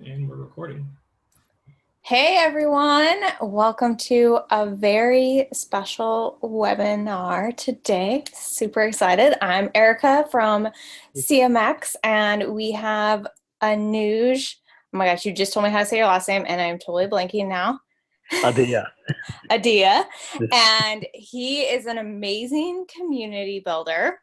And we're recording. Hey everyone, welcome to a very special webinar today. Super excited. I'm Erica from CMX and we have Anuj. Oh my gosh, you just told me how to say your last name and I'm totally blanking now. Adhiya. Adhiya. And he is an amazing community builder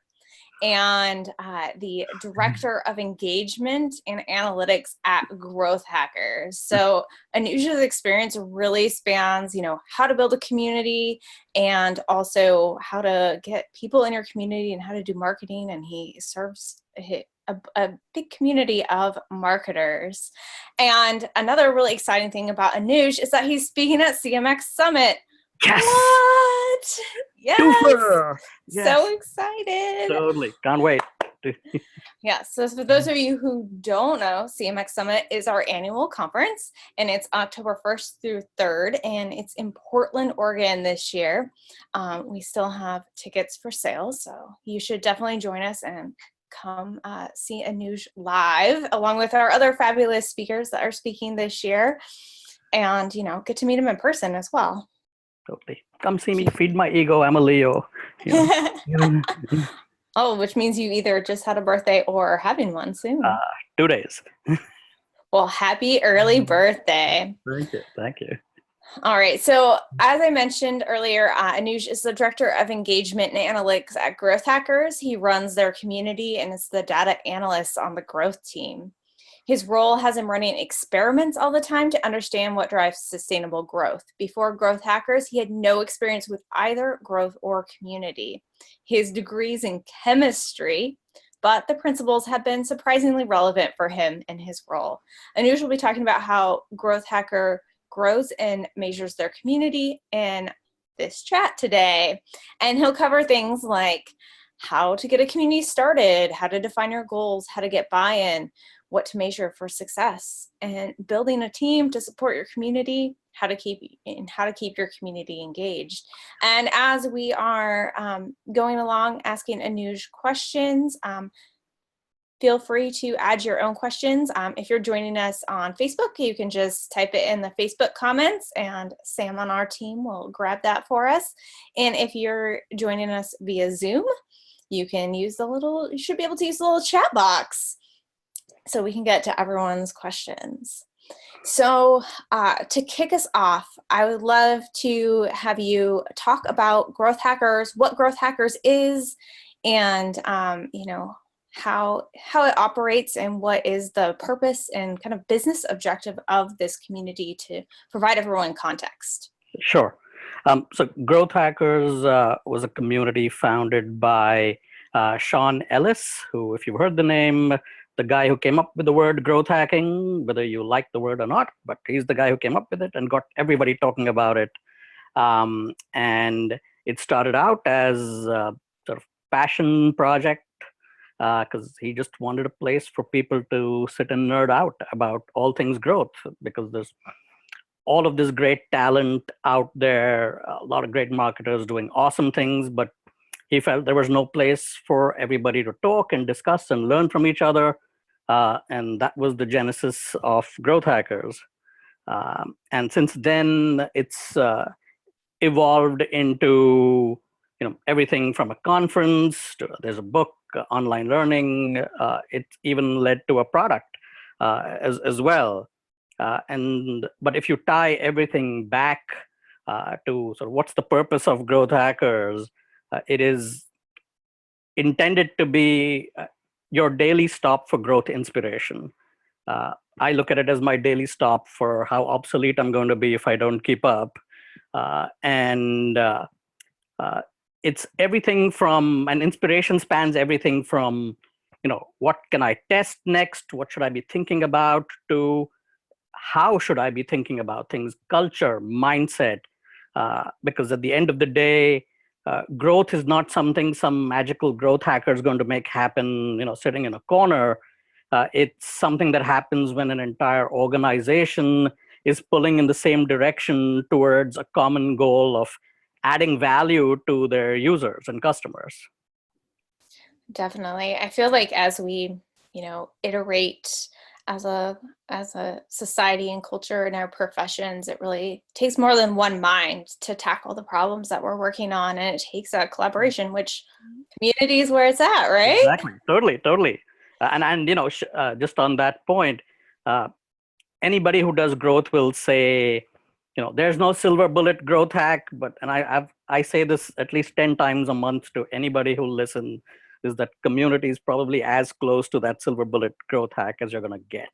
and the Director of Engagement and Analytics at GrowthHackers. So Anuj's experience really spans, how to build a community and also how to get people in your community and how to do marketing. And he serves a big community of marketers. And another really exciting thing about Anuj is that he's speaking at CMX Summit. Yes! What? Yes! Yes! So excited. Totally. Can't wait. Yeah, so for those of you who don't know, CMX Summit is our annual conference, and it's October 1st through 3rd, and it's in Portland, Oregon this year. We still have tickets for sale, so you should definitely join us and come see Anuj live, along with our other fabulous speakers that are speaking this year, and, get to meet him in person as well. Totally. Come see me, feed my ego, I'm a Leo. Oh, which means you either just had a birthday or having one soon. 2 days. Well, happy early birthday. Thank you. All right, so as I mentioned earlier, Anuj is the Director of Engagement and Analytics at GrowthHackers. He runs their community and is the data analyst on the growth team. His role has him running experiments all the time to understand what drives sustainable growth. Before GrowthHackers, he had no experience with either growth or community. His degree's in chemistry, but the principles have been surprisingly relevant for him in his role. Anuj will be talking about how GrowthHacker grows and measures their community in this chat today. And he'll cover things like how to get a community started, how to define your goals, how to get buy-in, what to measure for success, and building a team to support your community, how to keep your community engaged. And as we are going along asking Anuj questions, feel free to add your own questions. If you're joining us on Facebook, you can just type it in the Facebook comments and Sam on our team will grab that for us. And if you're joining us via Zoom, you should be able to use the little chat box so we can get to everyone's questions. So to kick us off, I would love to have you talk about GrowthHackers, what GrowthHackers is, and how it operates and what is the purpose and kind of business objective of this community to provide everyone context. Sure. So GrowthHackers was a community founded by Sean Ellis, who, if you've heard the name, the guy who came up with the word growth hacking, whether you like the word or not, but he's the guy who came up with it and got everybody talking about it. And it started out as a sort of passion project because he just wanted a place for people to sit and nerd out about all things growth, because there's all of this great talent out there, a lot of great marketers doing awesome things, but he felt there was no place for everybody to talk and discuss and learn from each other. And that was the genesis of GrowthHackers. And since then, it's evolved into everything from a conference to there's a book, online learning. It's even led to a product as well. But if you tie everything back to sort of what's the purpose of GrowthHackers, it is intended to be your daily stop for growth inspiration. I look at it as my daily stop for how obsolete I'm going to be if I don't keep up. It's everything from, and inspiration spans everything from, what can I test next? What should I be thinking about? To how should I be thinking about things, culture, mindset? Because at the end of the day, growth is not something some magical growth hacker is going to make happen, sitting in a corner. It's something that happens when an entire organization is pulling in the same direction towards a common goal of adding value to their users and customers. Definitely. I feel like as we, iterate as a society and culture in our professions, it really takes more than one mind to tackle the problems that we're working on, and it takes a collaboration, which community is where it's at, right? Exactly. Totally. And just on that point, anybody who does growth will say, there's no silver bullet growth hack. But I say this at least 10 times a month to anybody who listens, is that community is probably as close to that silver bullet growth hack as you're going to get.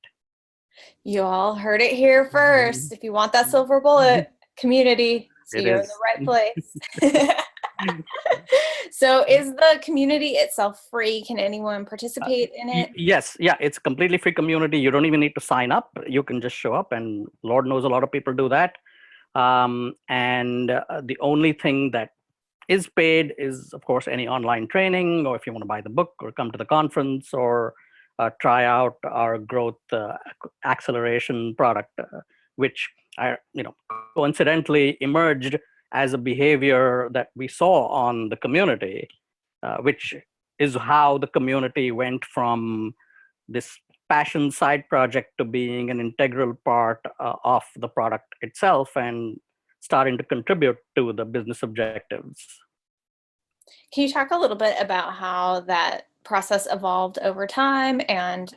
You all heard it here first. If you want that silver bullet, community, so you're in the right place. So is the community itself free? Can anyone participate in it? Yes. Yeah, it's completely free community. You don't even need to sign up. You can just show up, and Lord knows a lot of people do that. And the only thing that is paid is, of course, any online training, or if you want to buy the book or come to the conference or try out our growth acceleration product, which coincidentally emerged as a behavior that we saw on the community, which is how the community went from this passion side project to being an integral part of the product itself and starting to contribute to the business objectives. Can you talk a little bit about how that process evolved over time, and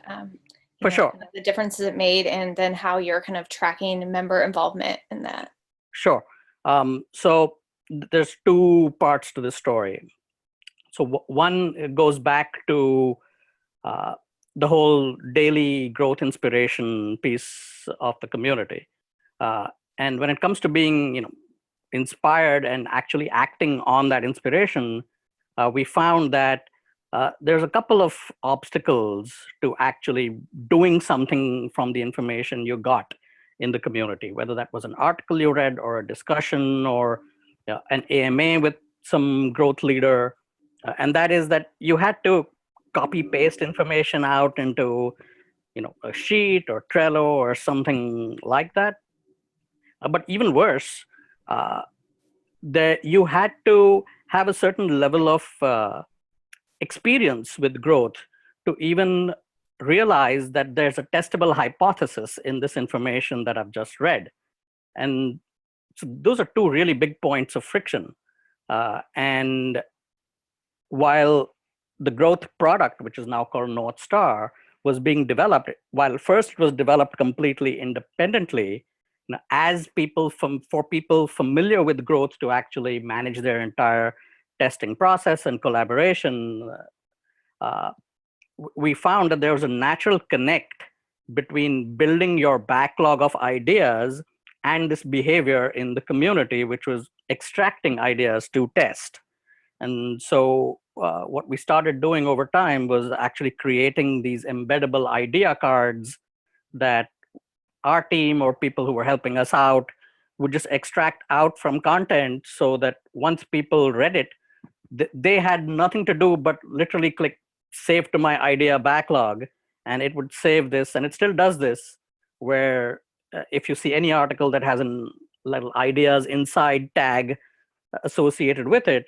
For sure. kind of the differences it made, and then how you're kind of tracking member involvement in that? Sure. So there's two parts to the story. So one goes back to the whole daily growth inspiration piece of the community. And when it comes to being, inspired and actually acting on that inspiration, we found that there's a couple of obstacles to actually doing something from the information you got in the community, whether that was an article you read or a discussion or an AMA with some growth leader. And that is that you had to copy paste information out into a sheet or Trello or something like that. But even worse, that you had to have a certain level of experience with growth to even realize that there's a testable hypothesis in this information that I've just read. And so those are two really big points of friction. And while the growth product, which is now called North Star, was being developed, while first it was developed completely independently, as for people familiar with growth to actually manage their entire testing process and collaboration, we found that there was a natural connect between building your backlog of ideas and this behavior in the community, which was extracting ideas to test. And so what we started doing over time was actually creating these embeddable idea cards that our team or people who were helping us out would just extract out from content, so that once people read it, they had nothing to do but literally click save to my idea backlog, and it would save this. And it still does this, where if you see any article that has a little ideas inside tag associated with it,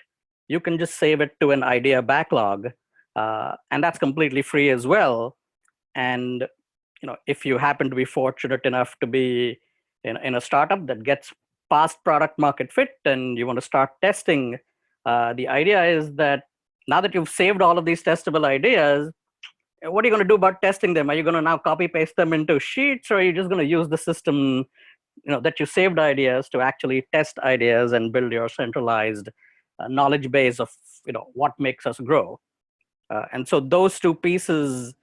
you can just save it to an idea backlog. And that's completely free as well. And if you happen to be fortunate enough to be in a startup that gets past product market fit and you want to start testing, the idea is that now that you've saved all of these testable ideas, what are you going to do about testing them? Are you going to now copy paste them into sheets, or are you just going to use the system that you saved ideas to actually test ideas and build your centralized knowledge base of what makes us grow? And so those two pieces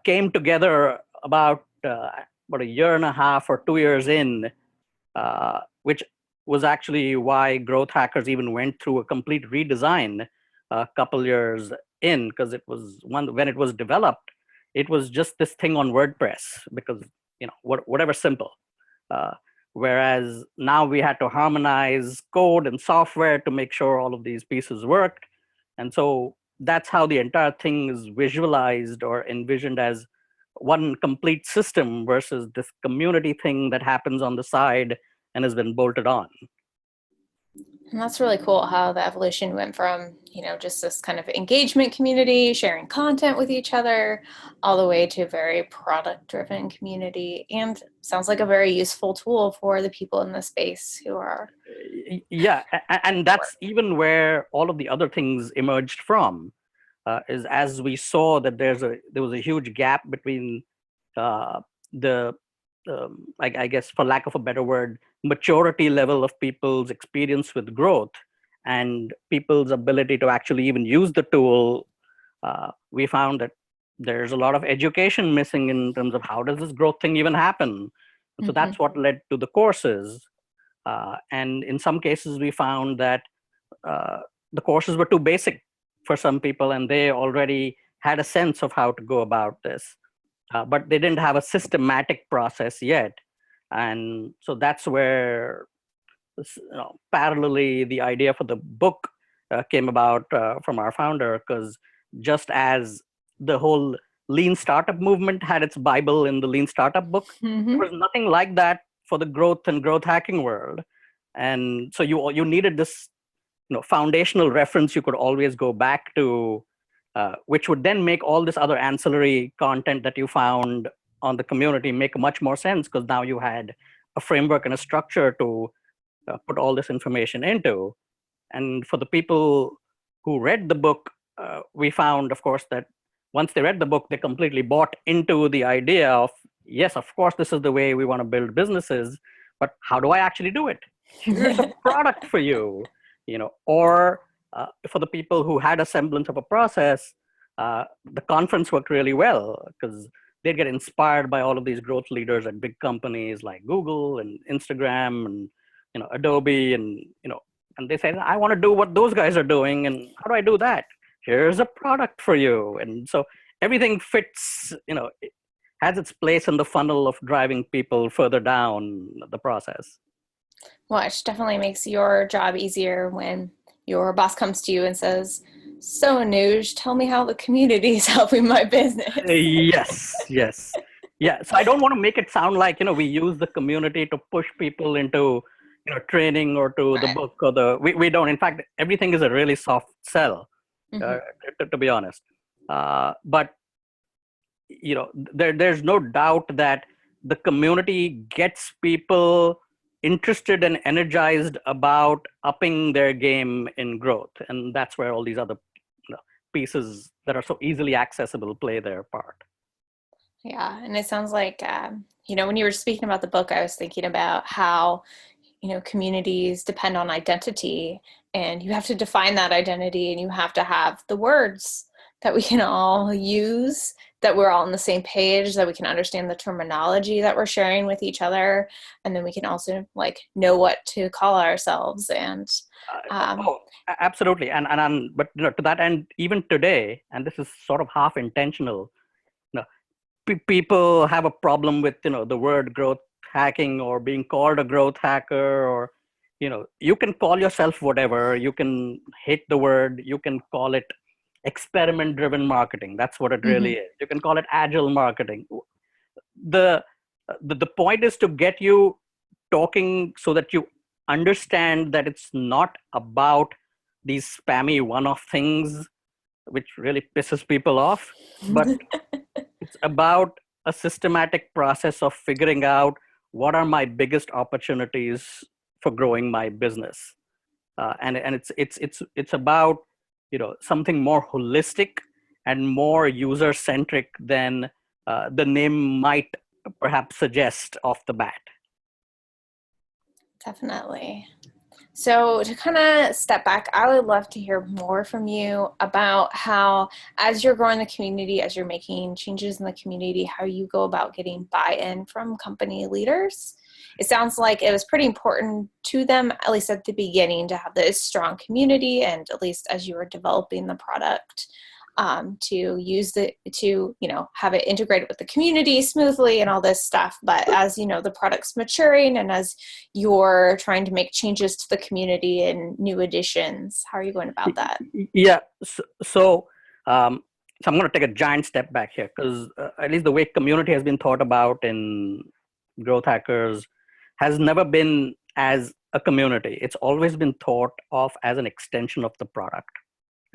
came together about a year and a half or 2 years in, which was actually why GrowthHackers even went through a complete redesign a couple years in, because it was when it was developed, it was just this thing on WordPress, because whatever simple. Whereas now we had to harmonize code and software to make sure all of these pieces worked. And so that's how the entire thing is visualized or envisioned, as one complete system versus this community thing that happens on the side and has been bolted on. And that's really cool how the evolution went from, just this kind of engagement community, sharing content with each other, all the way to a very product-driven community. And sounds like a very useful tool for the people in the space who are. Yeah, and that's even where all of the other things emerged from. Is as we saw that there was a huge gap between the I guess, for lack of a better word, maturity level of people's experience with growth and people's ability to actually even use the tool. We found that there's a lot of education missing in terms of how does this growth thing even happen. And so that's what led to the courses. And in some cases, we found that the courses were too basic for some people, and they already had a sense of how to go about this. But they didn't have a systematic process yet. And so that's where, parallelly, the idea for the book came about from our founder, because just as the whole lean startup movement had its Bible in the lean startup book, there was nothing like that for the growth and growth hacking world. And so you needed this foundational reference you could always go back to, which would then make all this other ancillary content that you found on the community make much more sense, because now you had a framework and a structure to put all this information into. And for the people who read the book, we found, of course, that once they read the book, they completely bought into the idea of, yes, of course, this is the way we want to build businesses, but how do I actually do it? Here's a product for you, or for the people who had a semblance of a process, the conference worked really well, because they'd get inspired by all of these growth leaders at big companies like Google and Instagram and Adobe, and they said, I want to do what those guys are doing, and how do I do that? Here's a product for you. And so everything fits, it has its place in the funnel of driving people further down the process. Which definitely makes your job easier when your boss comes to you and says, so Anuj, tell me how the community is helping my business. Yes. Yeah. So I don't want to make it sound like, we use the community to push people into, training or to the book or we don't. In fact, everything is a really soft sell, to be honest. But, there's no doubt that the community gets people interested and energized about upping their game in growth. And that's where all these other pieces that are so easily accessible play their part. Yeah. And it sounds like, when you were speaking about the book, I was thinking about how, communities depend on identity, and you have to define that identity, and you have to have the words that we can all use, that we're all on the same page, that we can understand the terminology that we're sharing with each other. And then we can also know what to call ourselves. And absolutely. But to that end, even today, and this is sort of half intentional, people have a problem with the word growth hacking or being called a growth hacker, or you can call yourself whatever. You can hate the word, you can call it experiment driven marketing. That's what it really is. You can call it agile marketing. The point is to get you talking so that you understand that it's not about these spammy one-off things which really pisses people off, but it's about a systematic process of figuring out what are my biggest opportunities for growing my business, and it's about something more holistic and more user centric than the name might perhaps suggest off the bat. Definitely. So to kind of step back, I would love to hear more from you about how, as you're growing the community, as you're making changes in the community, how you go about getting buy-in from company leaders. It sounds like it was pretty important to them, at least at the beginning, to have this strong community, and at least as you were developing the product, to have it integrated with the community smoothly and all this stuff. But as the product's maturing, and as you're trying to make changes to the community and new additions, how are you going about that? Yeah. So I'm going to take a giant step back here, because at least the way community has been thought about in Growth Hackers has never been as a community, it's always been thought of as an extension of the product.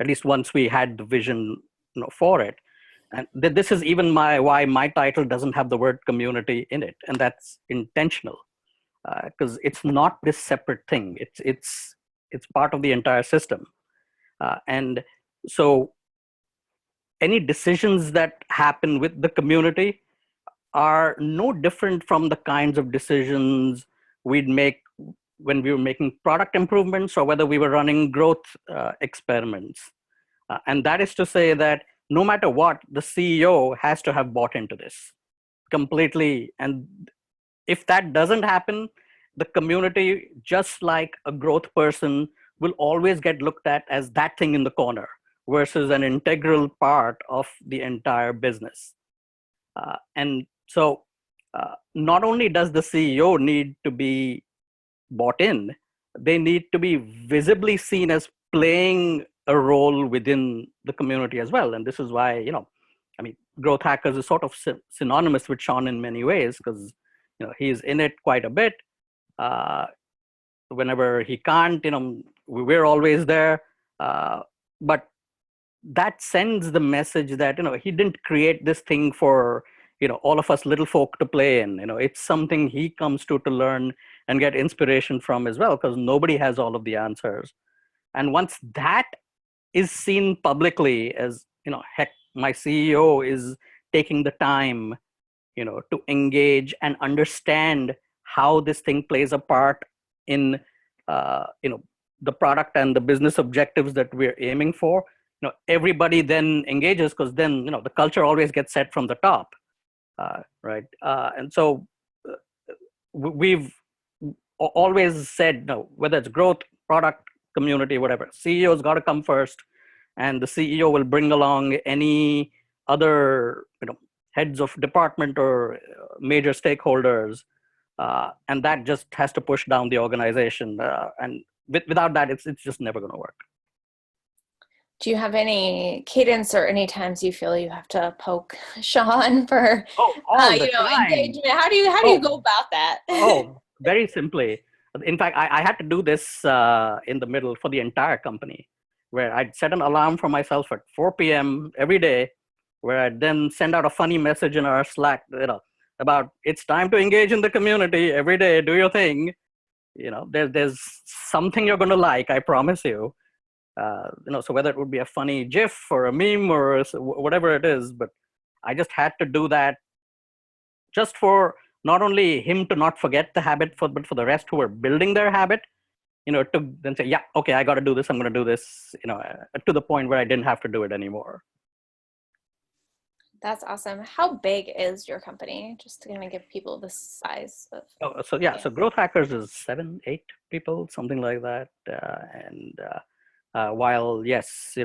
At least once we had the vision, for it. And this is even why my title doesn't have the word community in it, and that's intentional, because it's not this separate thing. It's part of the entire system, and so any decisions that happen with the community are no different from the kinds of decisions we'd make when we were making product improvements or whether we were running growth experiments. And that is to say that no matter what, the CEO has to have bought into this completely. And if that doesn't happen, the community, just like a growth person, will always get looked at as that thing in the corner versus an integral part of the entire business. And so not only does the CEO need to be bought in, they need to be visibly seen as playing a role within the community as well. And this is why, Growth Hackers is sort of synonymous with Sean in many ways, because he's in it quite a bit. Whenever he can't, we're always there. But that sends the message that he didn't create this thing for all of us little folk to play in. It's something he comes to learn and get inspiration from as well, because nobody has all of the answers. And once that is seen publicly as heck, my CEO is taking the time to engage and understand how this thing plays a part in the product and the business objectives that we're aiming for, everybody then engages, because then the culture always gets set from the top, right? And so we've always said, no, whether it's growth, product, community, whatever, CEO's got to come first, and the CEO will bring along any other heads of department or major stakeholders, and that just has to push down the organization, and without that, it's just never going to work. Do you have any cadence or any times you feel you have to poke Sean for engagement? How do you go about that? Very simply. In fact, I had to do this in the middle for the entire company, where I'd set an alarm for myself at 4 p.m. every day, where I'd then send out a funny message in our Slack, about it's time to engage in the community every day, do your thing. There's something you're going to like, I promise you. So whether it would be a funny GIF or a meme or whatever it is, but I just had to do that just for not only him to not forget the habit, but for the rest who were building their habit, to then say, yeah, okay, I got to do this. I'm going to do this, to the point where I didn't have to do it anymore. That's awesome. How big is your company? Just to kind of give people the size of. So Growth Hackers is 7-8 people, something like that. While yes,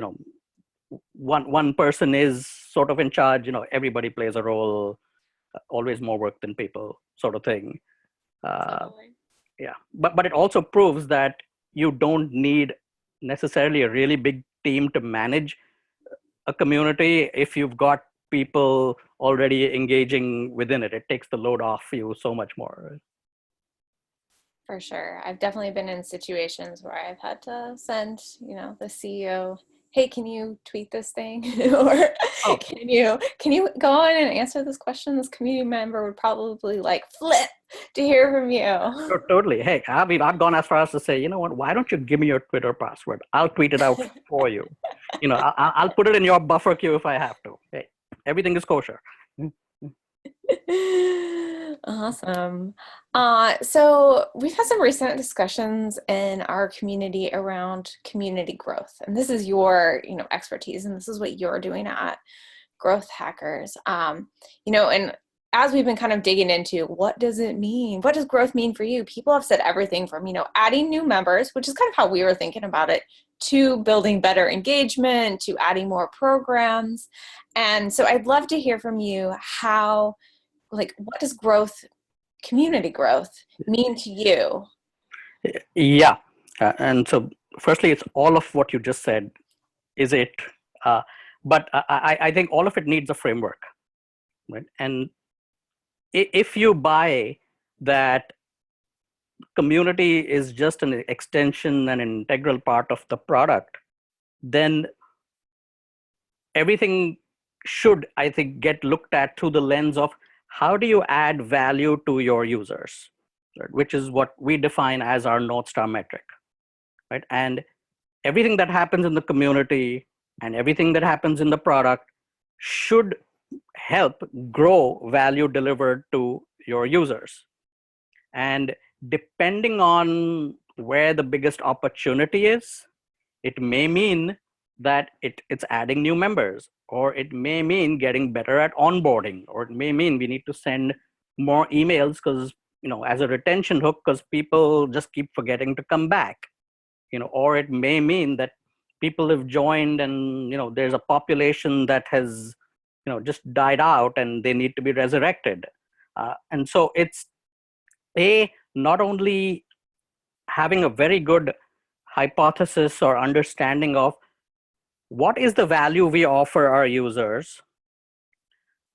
one person is sort of in charge, everybody plays a role, always more work than people, sort of thing. Totally. Yeah, but it also proves that you don't need necessarily a really big team to manage a community if you've got people already engaging within it. It takes the load off you so much more. For sure. I've definitely been in situations where I've had to send, the CEO, hey, can you tweet this thing? Or can you go on and answer this question? This community member would probably flip to hear from you. Totally. Hey, I've gone as far as to say, you know what, why don't you give me your Twitter password? I'll tweet it out for you. I'll put it in your buffer queue if I have to. Hey, everything is kosher. Awesome. So we've had some recent discussions in our community around community growth, and this is your, expertise, and this is what you're doing at Growth Hackers. And as we've been kind of digging into what does it mean? What does growth mean for you? People have said everything from, adding new members, which is kind of how we were thinking about it, to building better engagement, to adding more programs. And so I'd love to hear from you how, what does community growth mean to you? Yeah. And so firstly, it's all of what you just said, is it? But I think all of it needs a framework, right? And if you buy that community is just an extension and an integral part of the product, then everything should, I think, get looked at through the lens of how do you add value to your users, right? Which is what we define as our North Star metric, right? And everything that happens in the community and everything that happens in the product should help grow value delivered to your users. And depending on where the biggest opportunity is, it may mean that it's adding new members, or it may mean getting better at onboarding, or it may mean we need to send more emails because, as a retention hook, because people just keep forgetting to come back, or it may mean that people have joined and, there's a population that has, just died out and they need to be resurrected. And so it's not only having a very good hypothesis or understanding of what is the value we offer our users,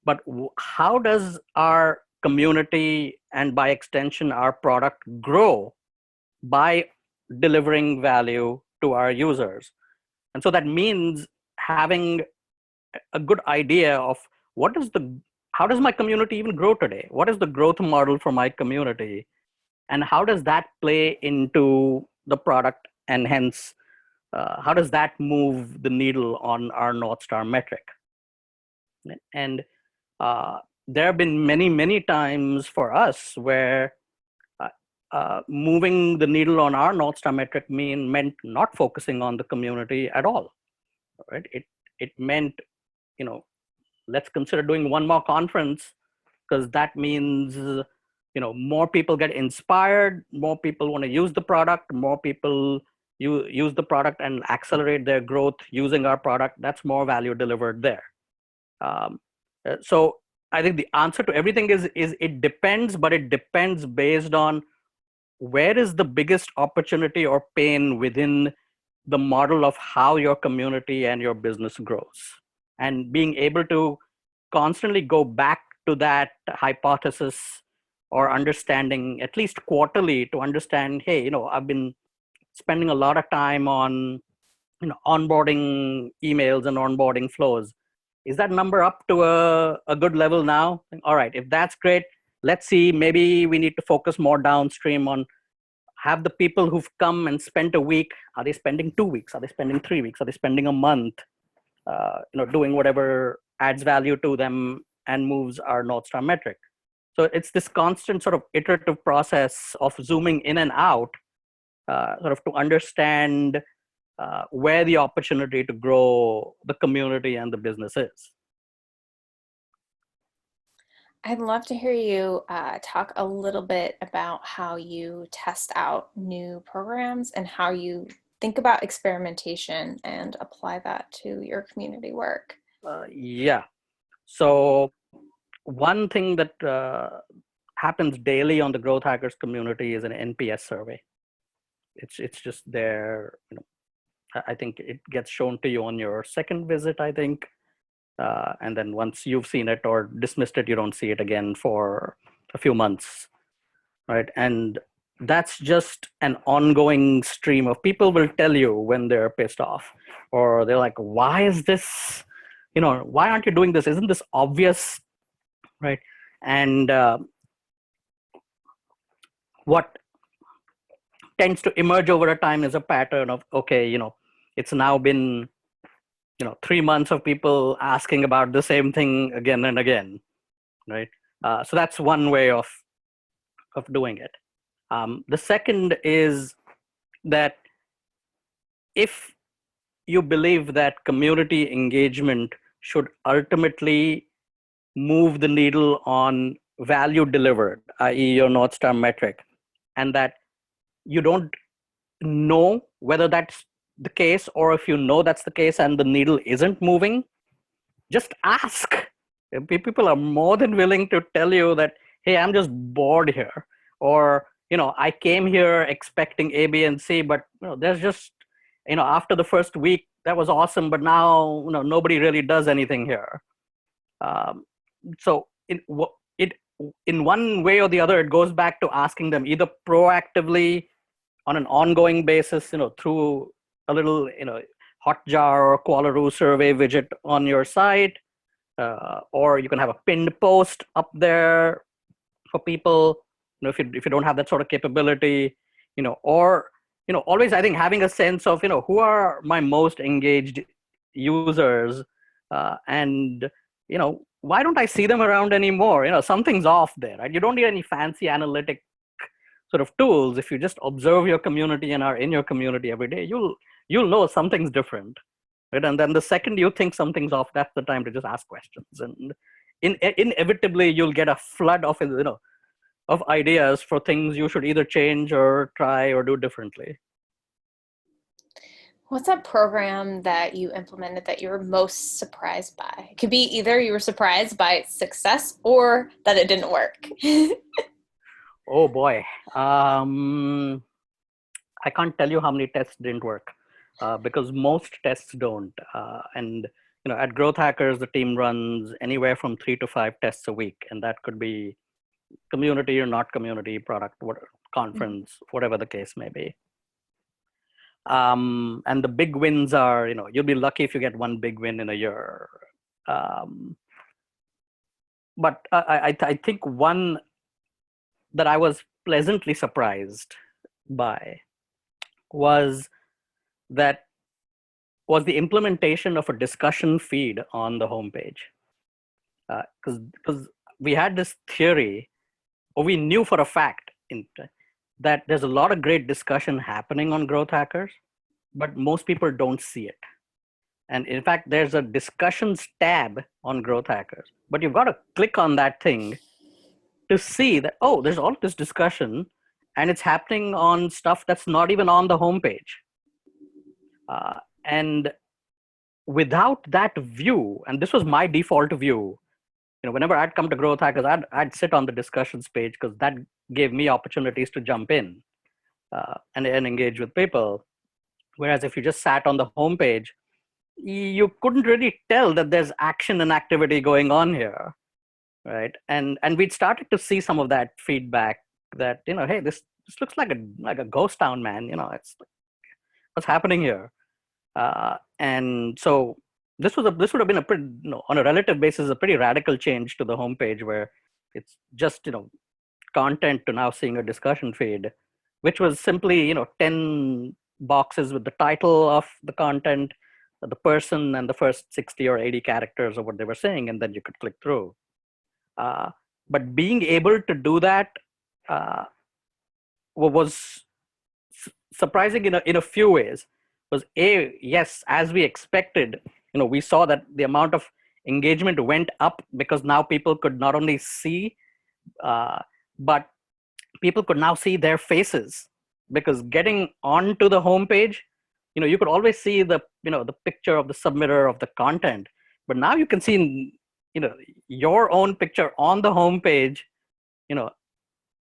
but how does our community and by extension our product grow by delivering value to our users. And so that means having a good idea of how does my community even grow today? What is the growth model for my community? And how does that play into the product? And hence, how does that move the needle on our North Star metric? And there have been many, many times for us where moving the needle on our North Star metric meant not focusing on the community at all, right? It meant, let's consider doing one more conference, because that means, more people get inspired, more people want to use the product, more people use the product and accelerate their growth using our product. That's more value delivered there. So I think the answer to everything is it depends, but it depends based on where is the biggest opportunity or pain within the model of how your community and your business grows, and being able to constantly go back to that hypothesis or understanding at least quarterly to understand, hey, I've been spending a lot of time on onboarding emails and onboarding flows. Is that number up to a good level now? All right, if that's great, let's see, maybe we need to focus more downstream on have the people who've come and spent a week, are they spending 2 weeks? Are they spending 3 weeks? Are they spending a month? Doing whatever adds value to them and moves our North Star metric. So it's this constant sort of iterative process of zooming in and out, sort of to understand where the opportunity to grow the community and the business is. I'd love to hear you talk a little bit about how you test out new programs and how you think about experimentation and apply that to your community work. Yeah. So one thing that happens daily on the Growth Hackers community is an NPS survey. It's just there. I think it gets shown to you on your second visit, I think. And then once you've seen it or dismissed it, you don't see it again for a few months, right? And that's just an ongoing stream of people will tell you when they're pissed off, or they're like, why is this, why aren't you doing this? Isn't this obvious, right? And what tends to emerge over a time is a pattern of, okay, it's now been 3 months of people asking about the same thing again and again, right? So that's one way of doing it. The second is that if you believe that community engagement should ultimately move the needle on value delivered, i.e. your North Star metric, and that you don't know whether that's the case, or if you know that's the case and the needle isn't moving, just ask. People are more than willing to tell you that, hey, I'm just bored here, or I came here expecting A, B, and C, but there's just after the first week that was awesome, but now nobody really does anything here. So in one way or the other, it goes back to asking them either proactively on an ongoing basis, through a little, Hotjar or Qualaroo survey widget on your site, or you can have a pinned post up there for people, if you don't have that sort of capability, or, always, I think, having a sense of, who are my most engaged users, and, why don't I see them around anymore? Something's off there, right? You don't need any fancy analytic sort of tools. If you just observe your community and are in your community every day, you'll know something's different, right? And then the second you think something's off, that's the time to just ask questions, and inevitably you'll get a flood of of ideas for things you should either change or try or do differently. What's a program that you implemented that you were most surprised by? It could be either you were surprised by its success or that it didn't work. Oh boy. I can't tell you how many tests didn't work, because most tests don't. And at GrowthHackers, the team runs anywhere from 3 to 5 tests a week, and that could be community or not community, product, conference, whatever the case may be. And the big wins are, you'll be lucky if you get one big win in a year. But I think one that I was pleasantly surprised by was the implementation of a discussion feed on the homepage. Because we had this theory, or we knew for a fact, that there's a lot of great discussion happening on GrowthHackers, but most people don't see it. And in fact, there's a discussions tab on GrowthHackers, but you've got to click on that thing to see that, oh, there's all this discussion, and it's happening on stuff that's not even on the homepage. And without that view, and this was my default view, whenever I'd come to GrowthHackers, I'd sit on the discussions page because that gave me opportunities to jump in and engage with people. Whereas if you just sat on the homepage, you couldn't really tell that there's action and activity going on here, right? And we'd started to see some of that feedback that, hey, this looks like a ghost town, man. It's like, what's happening here? And so this would have been a pretty, on a relative basis, a pretty radical change to the homepage, where it's just, content to now seeing a discussion feed, which was simply, 10 boxes with the title of the content, the person, and the first 60 or 80 characters of what they were saying, and then you could click through. But being able to do that was surprising in a few ways. Was yes, as we expected, we saw that the amount of engagement went up because now people could not only see, but people could now see their faces, because getting onto the homepage, you could always see the picture of the submitter of the content, but now you can see your own picture on the homepage,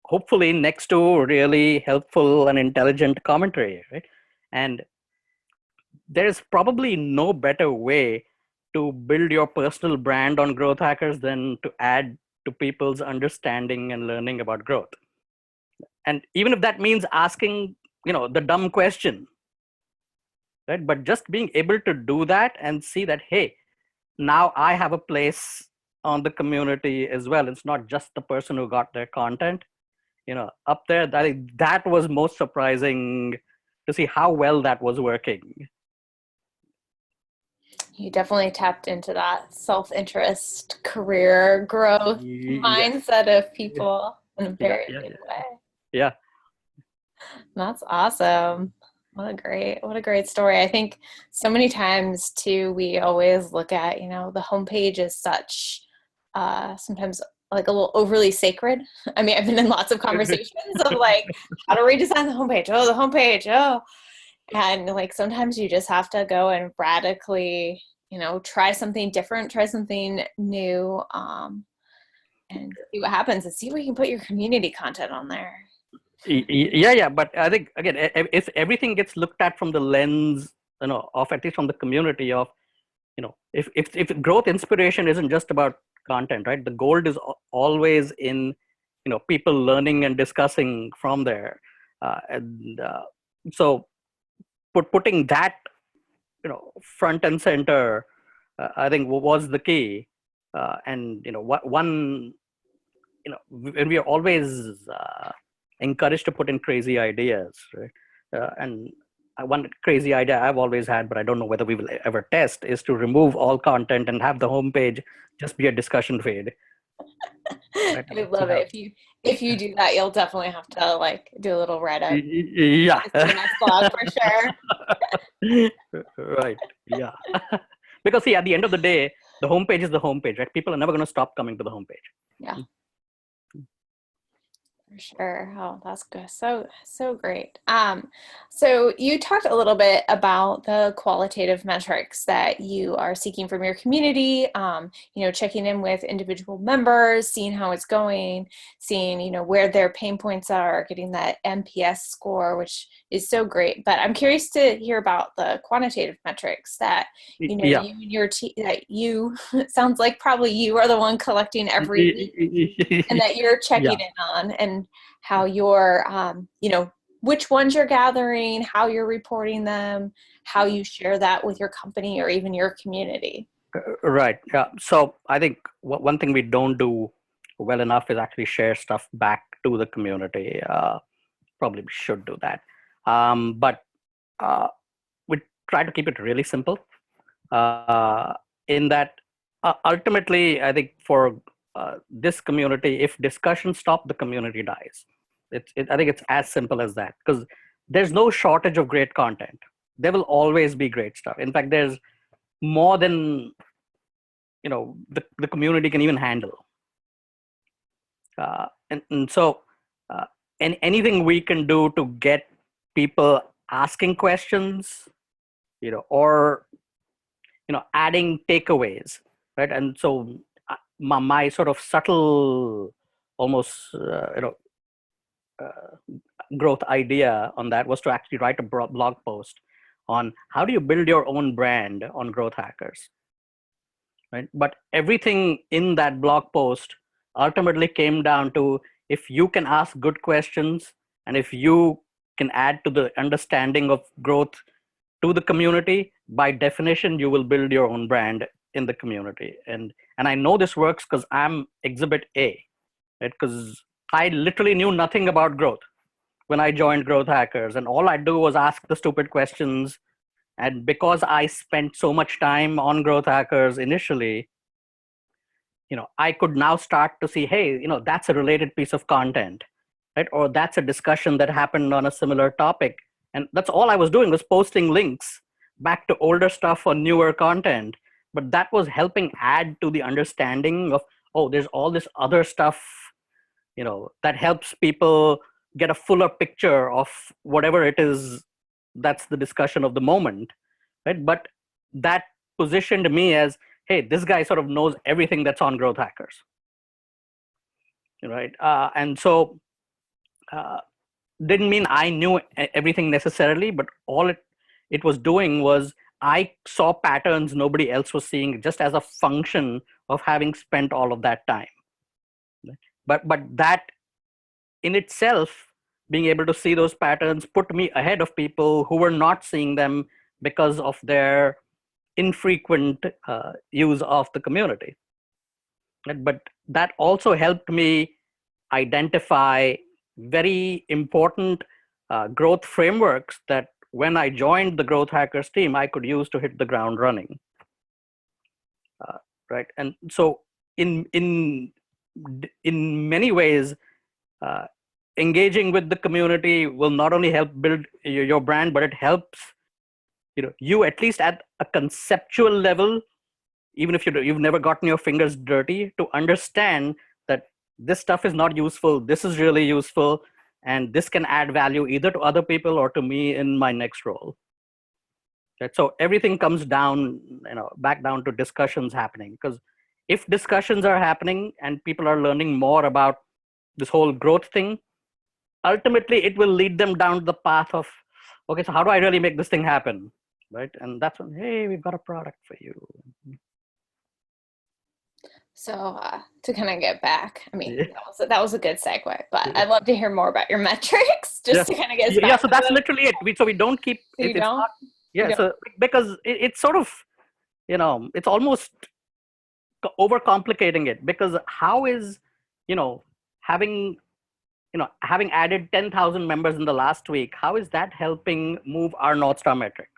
hopefully next to really helpful and intelligent commentary, right? And there's probably no better way to build your personal brand on GrowthHackers than to add to people's understanding and learning about growth. And even if that means asking, the dumb question, right? But just being able to do that and see that, hey, now I have a place on the community as well. It's not just the person who got their content, up there. That was most surprising to see how well that was working. You definitely tapped into that self-interest, career growth mindset of people in a very good way. Yeah. That's awesome. What a great story. I think so many times too, we always look at, the homepage as such, sometimes like a little overly sacred. I mean, I've been in lots of conversations of like, how to redesign the homepage. Oh, the homepage. Oh, and like, sometimes you just have to go and radically, try something different, try something new, and see what happens, and see where you can put your community content on there. Yeah. But I think, again, if everything gets looked at from the lens, of at least from the community of, if growth inspiration isn't just about content, right? The gold is always in, people learning and discussing from there. So putting that, front and center, I think was the key. And, when we are always encouraged to put in crazy ideas, right? And one crazy idea I've always had, but I don't know whether we will ever test, is to remove all content and have the homepage just be a discussion feed. Right? I love it. If you do that, you'll definitely have to like do a little write up. Yeah. CMX blog for sure. Right. Yeah. Because see, at the end of the day, the homepage is the homepage, right? People are never going to stop coming to the homepage. Yeah. For sure. Oh, that's good. So great. So you talked a little bit about the qualitative metrics that you are seeking from your community, checking in with individual members, seeing how it's going, seeing, where their pain points are, getting that NPS score, which is so great. But I'm curious to hear about the quantitative metrics that, Yeah. you and your team, that you, it sounds like probably you are the one collecting every week, and that you're checking in on, and how you're, which ones you're gathering, how you're reporting them, how you share that with your company or even your community. Right. Yeah. So I think one thing we don't do well enough is actually share stuff back to the community. Probably should do that. But we try to keep it really simple. In that, ultimately, I think for this community, if discussion stop, the community dies. I think it's as simple as that, because there's no shortage of great content. There will always be great stuff. In fact, there's more than the community can even handle. And so anything we can do to get people asking questions, or adding takeaways, right? And so my sort of subtle, almost growth idea on that was to actually write a blog post on how do you build your own brand on GrowthHackers, right? But everything in that blog post ultimately came down to, if you can ask good questions and if you can add to the understanding of growth to the community, by definition, you will build your own brand in the community. And I know this works because I'm exhibit A, right? Because I literally knew nothing about growth when I joined GrowthHackers, and all I do was ask the stupid questions. And because I spent so much time on GrowthHackers initially, I could now start to see, hey, that's a related piece of content, right? Or that's a discussion that happened on a similar topic. And that's all I was doing, was posting links back to older stuff or newer content. But that was helping add to the understanding of, oh, there's all this other stuff, that helps people get a fuller picture of whatever it is that's the discussion of the moment, right? But that positioned me as, hey, this guy sort of knows everything that's on GrowthHackers, right? And so didn't mean I knew everything necessarily, but all it was doing was, I saw patterns nobody else was seeing, just as a function of having spent all of that time. But that in itself, being able to see those patterns, put me ahead of people who were not seeing them because of their infrequent use of the community. But that also helped me identify very important growth frameworks that when I joined the GrowthHackers team, I could use to hit the ground running. Right. And so in many ways, engaging with the community will not only help build your brand, but it helps you at least at a conceptual level, even if you've never gotten your fingers dirty, to understand that this stuff is not useful, this is really useful, and this can add value either to other people or to me in my next role. Right? So everything comes down, back down to discussions happening. Because if discussions are happening and people are learning more about this whole growth thing, ultimately it will lead them down the path of, okay, so how do I really make this thing happen, right? And that's when, hey, we've got a product for you. So to kind of get back, I mean, Yeah. that was a good segue, but I'd love to hear more about your metrics just Yes. to kind of get us Yeah. back So to that's them. literally it. So we don't keep So you it. It's don't? not. You Yeah. don't? So because it's sort of, it's almost overcomplicating it, because how is, you know, having, having added 10,000 members in the last week, how is that helping move our North Star metric?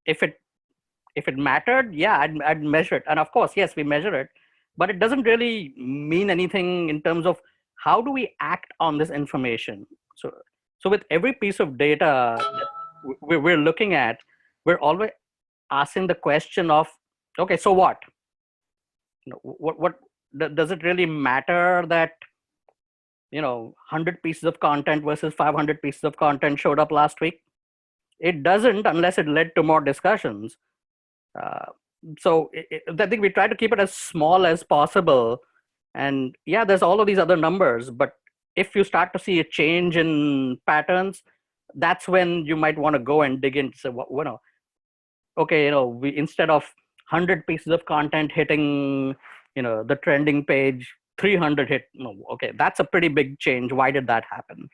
If it mattered, yeah, I'd measure it. And of course, yes, we measure it, but it doesn't really mean anything in terms of how do we act on this information. So with every piece of data that we're looking at, we're always asking the question of, okay, so what? What does it really matter that 100 pieces of content versus 500 pieces of content showed up last week? It doesn't, unless it led to more discussions. Uh, so I think we try to keep it as small as possible. And yeah, there's all of these other numbers, but if you start to see a change in patterns, that's when you might want to go and dig into, say, okay, we, instead of 100 pieces of content hitting, the trending page, 300 hit. No, okay, that's a pretty big change. Why did that happen?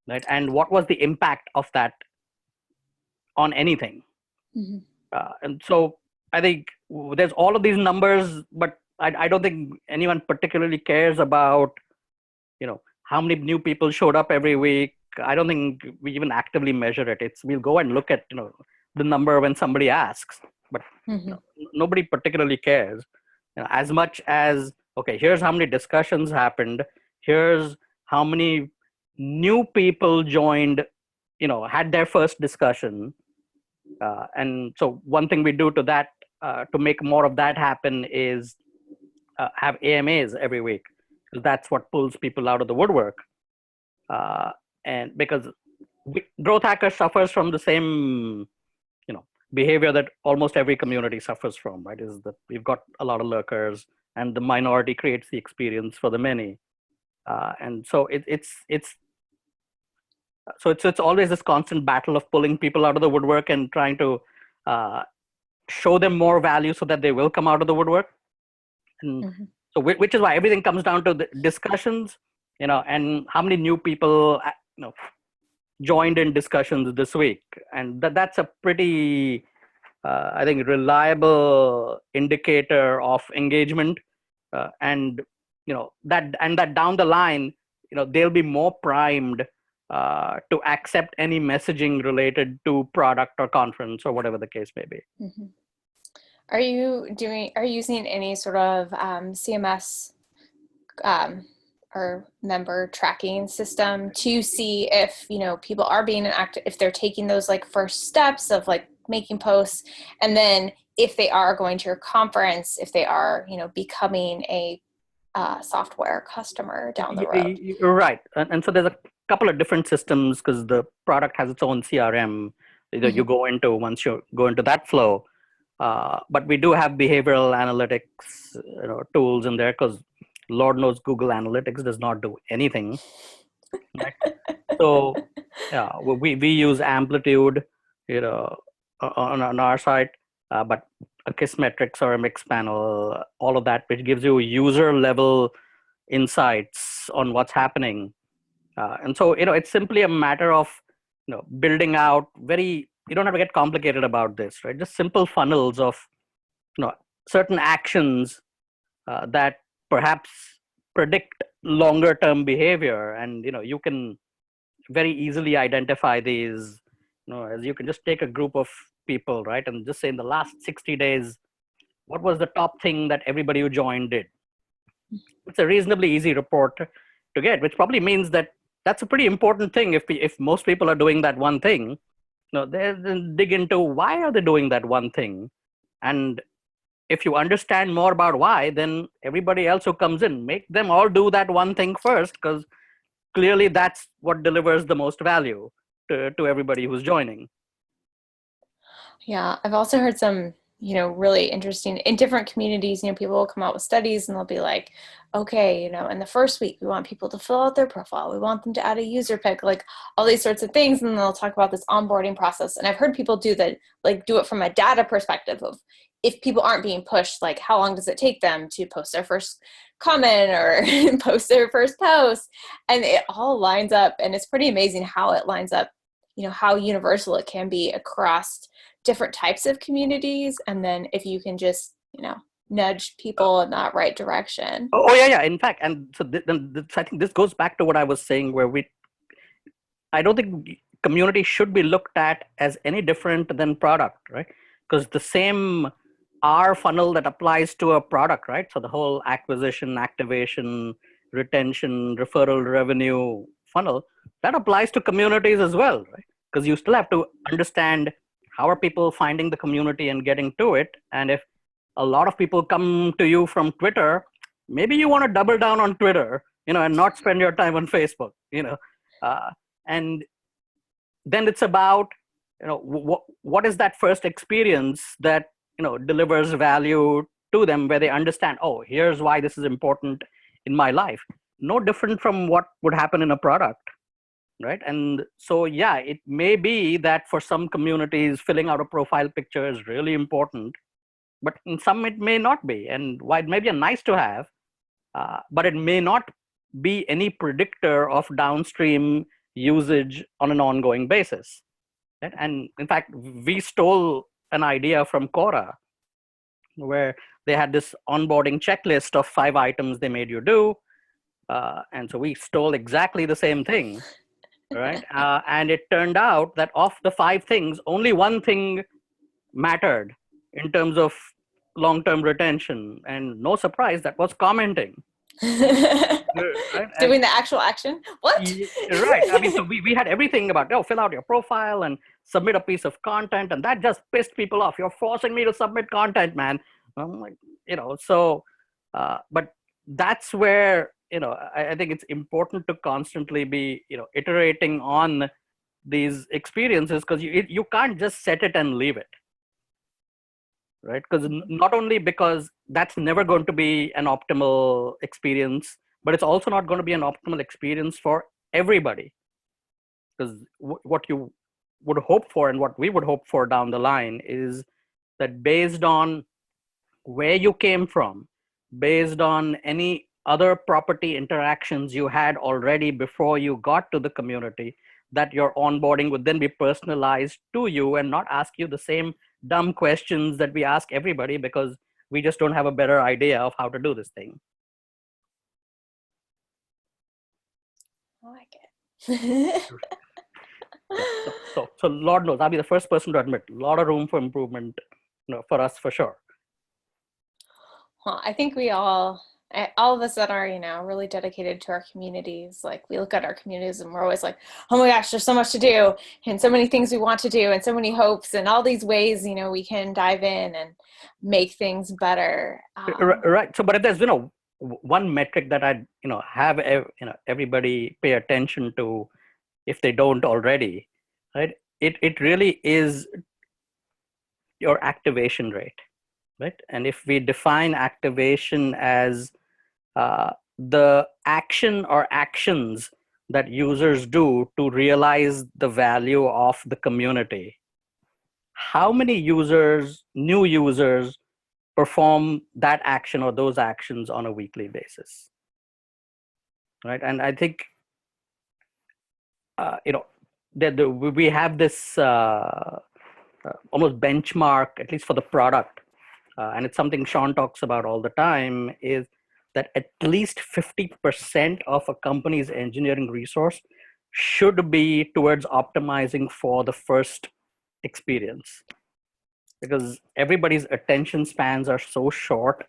Right? And what was the impact of that on anything? Mm-hmm. And so I think there's all of these numbers, but I don't think anyone particularly cares about, how many new people showed up every week. I don't think we even actively measure it. We'll go and look at, the number when somebody asks, but Mm-hmm. nobody particularly cares. As much as, okay, here's how many discussions happened. Here's how many new people joined, had their first discussion. And so one thing we do to that, to make more of that happen, is have AMAs every week, because that's what pulls people out of the woodwork. And because Growth Hackers suffers from the same, behavior that almost every community suffers from, right? Is that we've got a lot of lurkers, and the minority creates the experience for the many. And so it's always this constant battle of pulling people out of the woodwork and trying to show them more value so that they will come out of the woodwork. And Mm-hmm. so which is why everything comes down to the discussions, and how many new people joined in discussions this week. And that's a pretty I think reliable indicator of engagement. And that down the line, they'll be more primed to accept any messaging related to product or conference or whatever the case may be. Mm-hmm. Are you using any sort of CMS or member tracking system to see if, people are being active, if they're taking those like first steps of like making posts, and then if they are going to your conference, if they are, becoming a software customer down the road? You're right. And so there's a couple of different systems, because the product has its own CRM that you go into once you go into that flow. But we do have behavioral analytics, tools in there, because Lord knows Google Analytics does not do anything. Right? So yeah, we use Amplitude, on our site, but a KISS metrics or a mix panel, all of that, which gives you user level insights on what's happening. And so, it's simply a matter of, building out you don't have to get complicated about this, right? Just simple funnels of, certain actions that perhaps predict longer term behavior. And, you can very easily identify these, as you can just take a group of people, right? And just say in the last 60 days, what was the top thing that everybody who joined did? It's a reasonably easy report to get, which probably means that that's a pretty important thing. If most people are doing that one thing, they then dig into why are they doing that one thing. And if you understand more about why, then everybody else who comes in, make them all do that one thing first, because clearly that's what delivers the most value to everybody who's joining. Yeah, I've also heard some, really interesting in different communities, people will come out with studies and they'll be like, okay, in the first week, we want people to fill out their profile. We want them to add a user pick, like all these sorts of things. And they'll talk about this onboarding process. And I've heard people do that, like do it from a data perspective of, if people aren't being pushed, like how long does it take them to post their first comment or post their first post? And it all lines up, and it's pretty amazing how it lines up, you know, how universal it can be across different types of communities. And then if you can just, you know, nudge people in that right direction. Oh yeah, yeah. In fact, and so I think this goes back to what I was saying, where I don't think community should be looked at as any different than product, right? Because the same R funnel that applies to a product, right? So the whole acquisition, activation, retention, referral revenue funnel, that applies to communities as well, right? Because you still have to understand how are people finding the community and getting to it. And if a lot of people come to you from Twitter, maybe you want to double down on Twitter, you know, and not spend your time on Facebook, you know. And then it's about, you know, what is that first experience that, you know, delivers value to them, where they understand, oh, here's why this is important in my life. No different from what would happen in a product, right? And so yeah, it may be that for some communities filling out a profile picture is really important, but in some it may not be. And why it may be a nice to have, but it may not be any predictor of downstream usage on an ongoing basis, right? And in fact, we stole an idea from Quora, where they had this onboarding checklist of 5 items they made you do, and so we stole exactly the same thing, right? And it turned out that of the 5 things, only one thing mattered in terms of long-term retention, and no surprise, that was commenting. Right? Doing the actual action. What? Right. I mean, so we had everything about, oh, fill out your profile and submit a piece of content, and that just pissed people off. You're forcing me to submit content, man. I'm like, you know, so, but that's where, you know, I think it's important to constantly be, you know, iterating on these experiences, because you can't just set it and leave it. Right? Because not only because that's never going to be an optimal experience, but it's also not going to be an optimal experience for everybody. Because what you would hope for and what we would hope for down the line is that based on where you came from, based on any other property interactions you had already before you got to the community, that your onboarding would then be personalized to you and not ask you the same dumb questions that we ask everybody, because we just don't have a better idea of how to do this thing. I like it. Yeah, so Lord knows, I'll be the first person to admit, a lot of room for improvement, you know, for us, for sure. Well, I think we all of us that are, you know, really dedicated to our communities, like we look at our communities and we're always like, oh my gosh, there's so much to do and so many things we want to do and so many hopes and all these ways, you know, we can dive in and make things better. Right. So, but if there's, you know, one metric that I'd, you know, have, you know, everybody pay attention to, if they don't already, right? It really is your activation rate, right? And if we define activation as the action or actions that users do to realize the value of the community, how many users, new users, perform that action or those actions on a weekly basis, right? And I think, you know, that we have this almost benchmark, at least for the product, and it's something Sean talks about all the time, is that at least 50% of a company's engineering resource should be towards optimizing for the first experience. Because everybody's attention spans are so short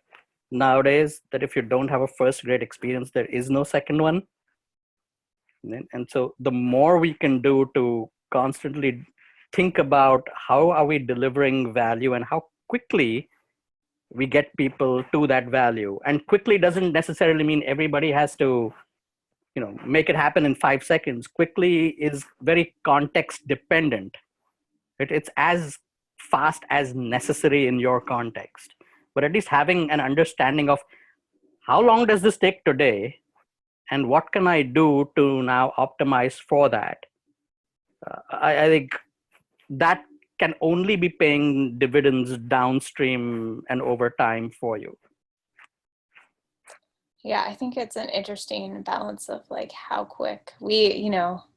nowadays that if you don't have a first great experience, there is no second one. And so the more we can do to constantly think about how are we delivering value and how quickly we get people to that value. And quickly doesn't necessarily mean everybody has to, you know, make it happen in 5 seconds. Quickly is very context dependent. It's as fast as necessary in your context. But at least having an understanding of how long does this take today and what can I do to now optimize for that. I think that can only be paying dividends downstream and over time for you. Yeah, I think it's an interesting balance of like how quick we,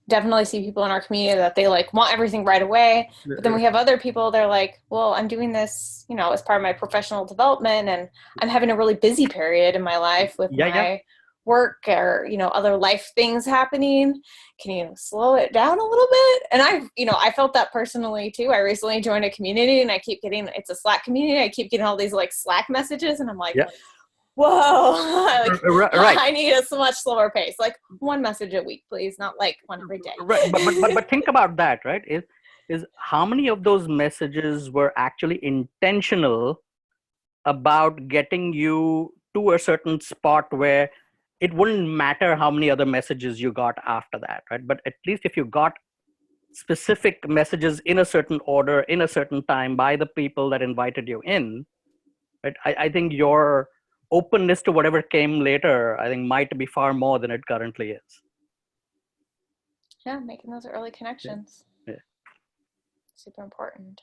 definitely see people in our community that they like want everything right away. But then we have other people, they're like, well, I'm doing this, as part of my professional development, and I'm having a really busy period in my life with my work or, other life things happening. Can you slow it down a little bit? And I felt that personally too. I recently joined a community and I keep getting, it's a Slack community. I keep getting all these like Slack messages and I'm like, whoa, like, right. I need a much slower pace. Like one message a week, please, not like one every day. Right, but think about that, right? Is how many of those messages were actually intentional about getting you to a certain spot where it wouldn't matter how many other messages you got after that, right? But at least if you got specific messages in a certain order, in a certain time by the people that invited you in, right? I think your openness to whatever came later, I think might be far more than it currently is. Yeah, making those early connections. Yeah. Super important.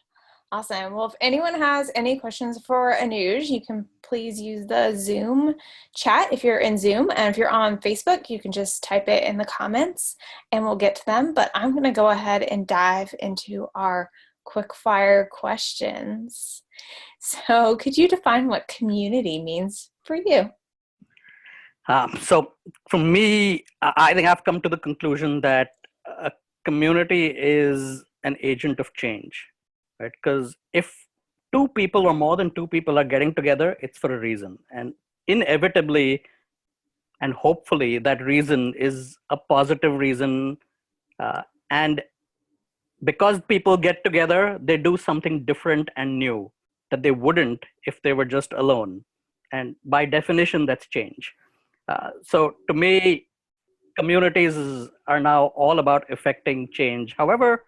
Awesome. Well, if anyone has any questions for Anuj, you can please use the Zoom chat if you're in Zoom. And if you're on Facebook, you can just type it in the comments and we'll get to them. But I'm going to go ahead and dive into our quick fire questions. So could you define what community means for you? So for me, I think I've come to the conclusion that a community is an agent of change, right? Because if two people or more than two people are getting together, it's for a reason. And inevitably and hopefully that reason is a positive reason. And because people get together, they do something different and new that they wouldn't if they were just alone. And by definition, that's change. So to me, communities are now all about effecting change, however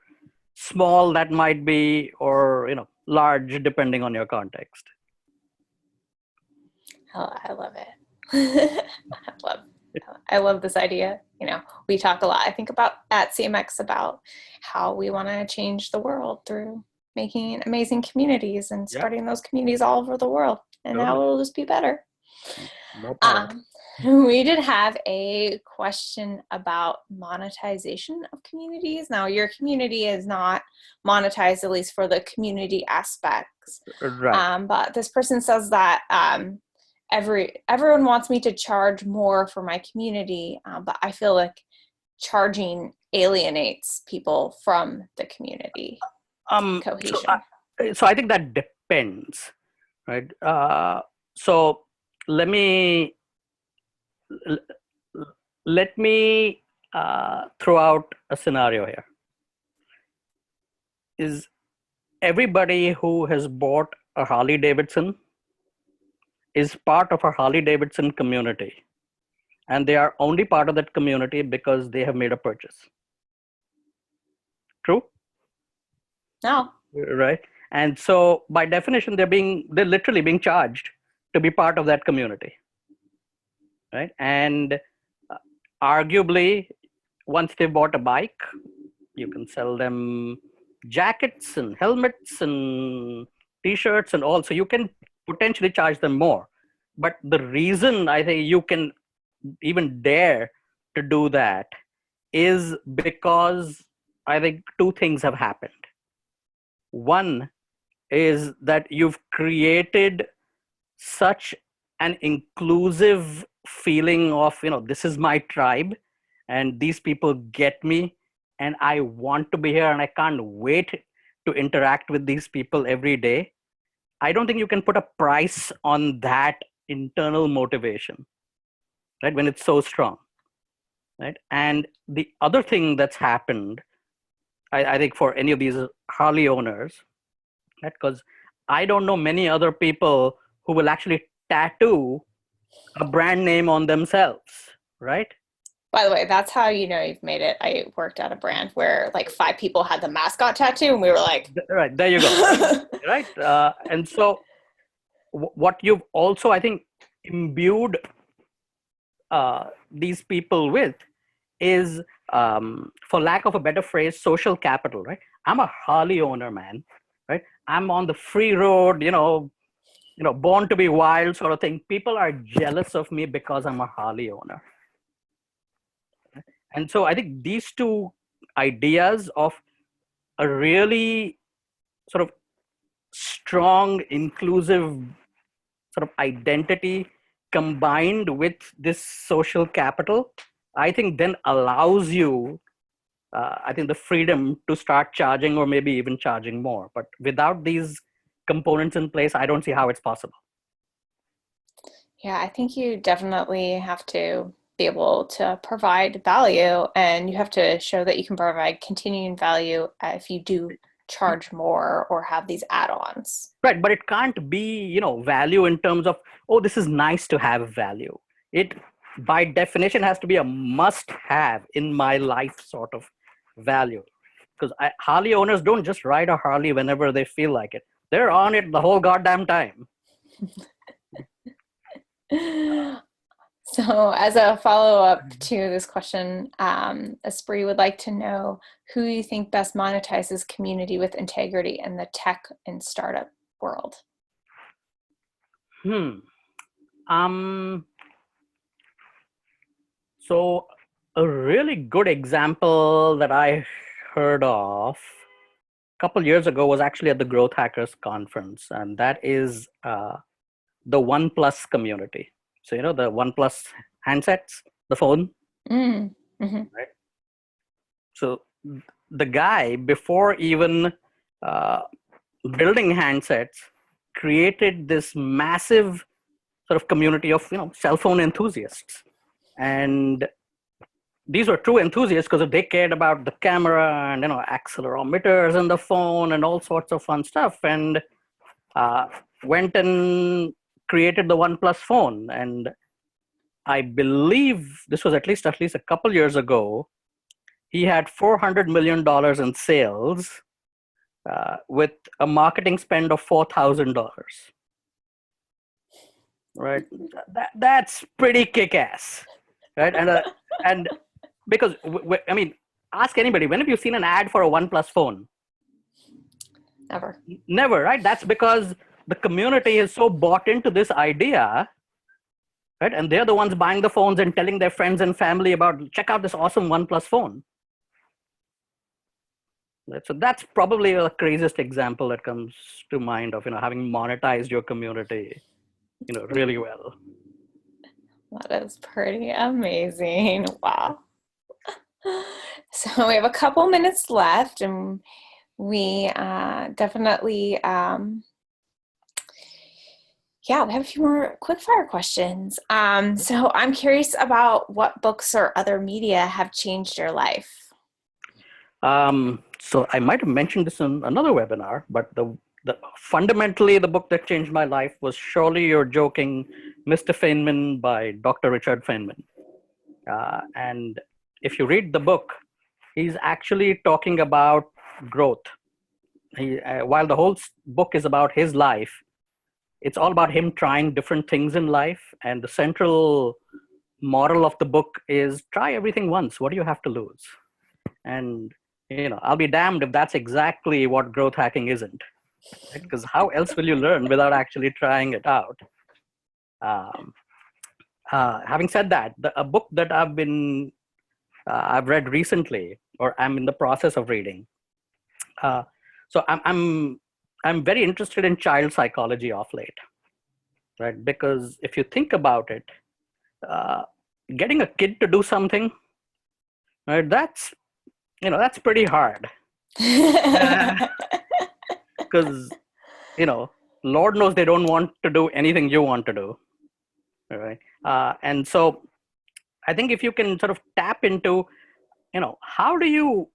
small that might be, or large, depending on your context. Oh, I love it. I love this idea. We talk a lot, I think, about at CMX about how we want to change the world through making amazing communities and spreading those communities all over the world. And now it'll just be better. No problem. We did have a question about monetization of communities. Now, your community is not monetized, at least for the community aspects. Right. But this person says that everyone wants me to charge more for my community, but I feel like charging alienates people from the community cohesion. So I think that depends, right? So let me throw out a scenario here. Is everybody who has bought a Harley Davidson is part of a Harley Davidson community, and they are only part of that community because they have made a purchase? True? No. Right. And so by definition, they're literally being charged to be part of that community. Right. And arguably, once they've bought a bike, you can sell them jackets and helmets and t-shirts and all. So you can potentially charge them more. But the reason I think you can even dare to do that is because I think two things have happened. One is that you've created such an inclusive feeling of, this is my tribe and these people get me and I want to be here and I can't wait to interact with these people every day. I don't think you can put a price on that internal motivation, right? When it's so strong, right? And the other thing that's happened, I think for any of these Harley owners, right? Because I don't know many other people who will actually tattoo a brand name on themselves, right? By the way, that's how you've made it. I worked at a brand where like 5 people had the mascot tattoo, and we were like, right, there you go, right? And so what you've also, I think, imbued these people with is, for lack of a better phrase, social capital, right? I'm a Harley owner, man, right? I'm on the free road, born to be wild sort of thing. People are jealous of me because I'm a Harley owner. And so I think these two ideas of a really sort of strong, inclusive sort of identity combined with this social capital, I think then allows you, I think, the freedom to start charging or maybe even charging more. But without these components in place, I don't see how it's possible. Yeah, I think you definitely have to be able to provide value, and you have to show that you can provide continuing value if you do charge more or have these add-ons. Right, but it can't be, value in terms of, oh, this is nice to have value. It, by definition, has to be a must-have in my life sort of value. Because Harley owners don't just ride a Harley whenever they feel like it. They're on it the whole goddamn time. So, as a follow-up to this question, Esprit would like to know who you think best monetizes community with integrity in the tech and startup world. So a really good example that I heard of a couple years ago was actually at the GrowthHackers conference, and that is the OnePlus community. So the OnePlus handsets, the phone. Right? So the guy, before even building handsets, created this massive sort of community of cell phone enthusiasts, and these were true enthusiasts because they cared about the camera and accelerometers in the phone and all sorts of fun stuff, and went and created the OnePlus phone. And I believe this was at least a couple years ago. He had $400 million in sales with a marketing spend of $4,000. Right, that's pretty kick-ass, right? And because I mean, ask anybody, when have you seen an ad for a OnePlus phone? Never, right? That's because the community is so bought into this idea, right? And they're the ones buying the phones and telling their friends and family about, check out this awesome OnePlus phone. Right? So that's probably the craziest example that comes to mind of having monetized your community really well. That is pretty amazing. Wow. So we have a couple minutes left, and we definitely, we have a few more quick fire questions. So I'm curious about what books or other media have changed your life. So I might have mentioned this in another webinar, but fundamentally the book that changed my life was Surely You're Joking, Mr. Feynman by Dr. Richard Feynman. And if you read the book, he's actually talking about growth. While the whole book is about his life, it's all about him trying different things in life. And the central moral of the book is try everything once. What do you have to lose? And I'll be damned if that's exactly what growth hacking isn't. Right? Because how else will you learn without actually trying it out? Having said that, a book that I've read recently, or I'm in the process of reading. So I'm very interested in child psychology of late, right? Because if you think about it, getting a kid to do something, right? That's pretty hard. Because Lord knows they don't want to do anything you want to do, right? And so I think if you can sort of tap into, how do you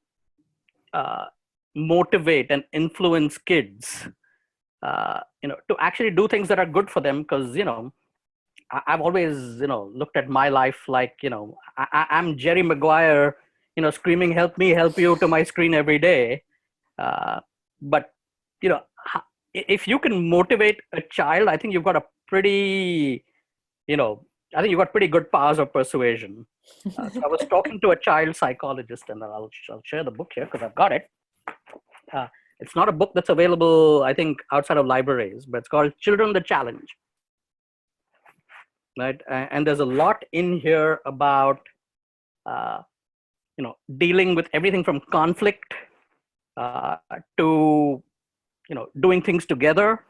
motivate and influence kids, to actually do things that are good for them? Because I've always looked at my life like I'm Jerry Maguire, screaming "Help me, help you" to my screen every day. But if you can motivate a child, I think you've got a pretty, I think you've got pretty good powers of persuasion. So I was talking to a child psychologist, and I'll share the book here because I've got it. It's not a book that's available, I think, outside of libraries, but it's called Children the Challenge. Right, and there's a lot in here about dealing with everything from conflict to doing things together.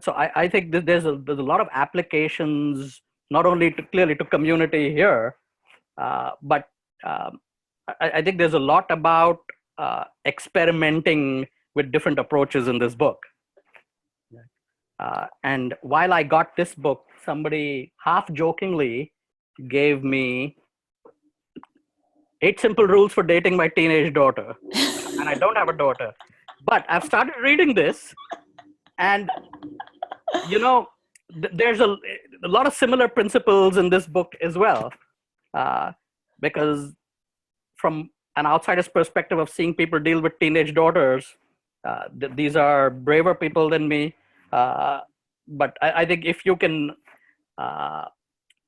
So I think that there's a lot of applications, not only clearly to community here, but I think there's a lot about experimenting with different approaches in this book. And while I got this book, somebody half jokingly gave me 8 Simple Rules for Dating My Teenage Daughter. And I don't have a daughter. But I've started reading this, and there's a lot of similar principles in this book as well. Because from an outsider's perspective of seeing people deal with teenage daughters, these are braver people than me. But I think if you can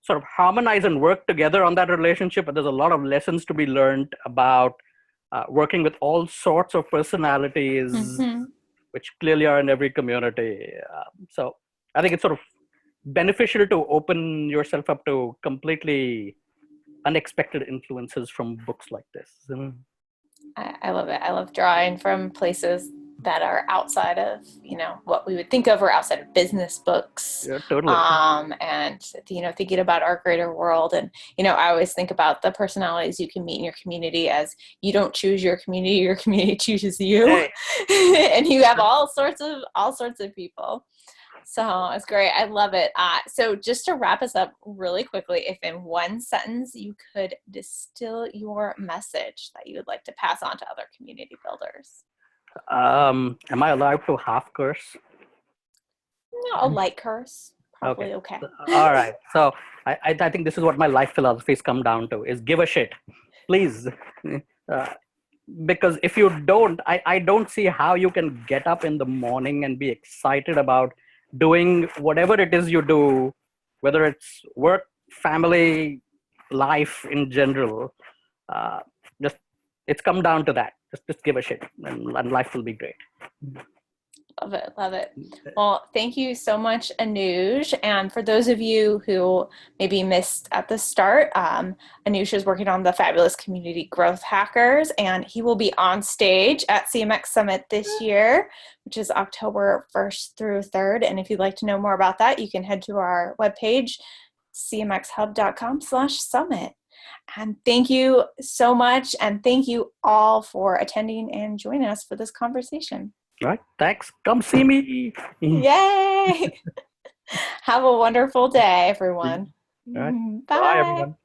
sort of harmonize and work together on that relationship, there's a lot of lessons to be learned about working with all sorts of personalities, which clearly are in every community. So I think it's sort of beneficial to open yourself up to completely unexpected influences from books like this. I love it. I love drawing from places that are outside of, what we would think of, or outside of business books. Yeah, totally. And, thinking about our greater world. And, I always think about the personalities you can meet in your community as you don't choose your community chooses you. Hey. And you have all sorts of people. So it's great. I love it. So just to wrap us up really quickly, if in one sentence you could distill your message that you would like to pass on to other community builders. Am I allowed to half curse? No, a light curse. Probably okay. All right. So I think this is what my life philosophies come down to, is give a shit. Please. Because if you don't, I don't see how you can get up in the morning and be excited about doing whatever it is you do, whether it's work, family, life in general. Just it's come down to that. Just give a shit, and life will be great. Love it. Well, thank you so much, Anuj. And for those of you who maybe missed at the start, Anuj is working on the fabulous community Growth Hackers, and he will be on stage at CMX Summit this year, which is October 1st through 3rd. And if you'd like to know more about that, you can head to our webpage, cmxhub.com/summit. And thank you so much. And thank you all for attending and joining us for this conversation. All right. Thanks. Come see me. Yay. Have a wonderful day, everyone. All right. Bye. Bye, everyone.